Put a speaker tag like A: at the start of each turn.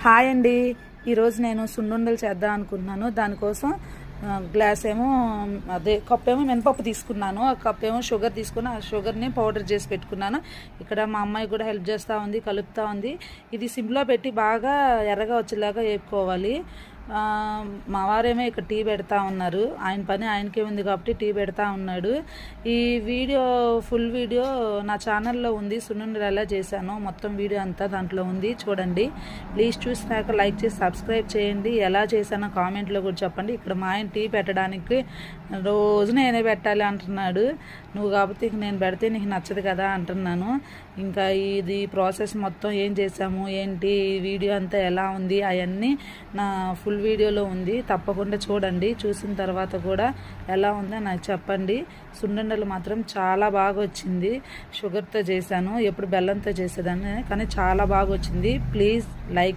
A: Hi అండి. ఈరోజు నేను సున్నుండలు చేద్దాం అనుకుంటున్నాను. దానికోసం గ్లాస్ ఏమో కప్ ఏమో మినపప్పు తీసుకున్నాను, ఆ కప్ ఏమో షుగర్ తీసుకుని ఆ షుగర్ని పౌడర్ చేసి పెట్టుకున్నాను. ఇక్కడ మా అమ్మాయి కూడా హెల్ప్ చేస్తూ ఉంది, కలుపుతూ ఉంది. ఇది సిమ్లో పెట్టి బాగా ఎర్రగా వచ్చేలాగా వేపుకోవాలి. మా వారేమో ఇక్కడ టీ పెడతా ఉన్నారు. ఆయన పని ఆయనకే ఉంది కాబట్టి టీ పెడతా ఉన్నాడు. ఈ వీడియో ఫుల్ వీడియో నా ఛానల్లో ఉంది. సున్నుండలు ఎలా చేశానో మొత్తం వీడియో అంతా దాంట్లో ఉంది, చూడండి. ప్లీజ్ చూసినాక లైక్ చేసి సబ్స్క్రైబ్ చేయండి. ఎలా చేశానో కామెంట్లో కూడా చెప్పండి. ఇక్కడ మా ఆయన టీ పెట్టడానికి రోజు నేనే పెట్టాలి అంటున్నాడు. నువ్వు కాబట్టి నేను పెడితే నీకు నచ్చదు కదా అంటున్నాను. ఇంకా ఇది ప్రాసెస్ మొత్తం ఏం చేసాము ఏంటి వీడియో అంతా ఎలా ఉంది అవన్నీ నా ఫుల్ వీడియోలో ఉంది. తప్పకుండా చూడండి. చూసిన తర్వాత కూడా ఎలా ఉందో నాకు చెప్పండి. సున్నుండలు మాత్రం చాలా బాగా వచ్చింది. షుగర్తో చేశాను, ఎప్పుడు బెల్లంతో చేసేదాన్ని, కానీ చాలా బాగా వచ్చింది. Please like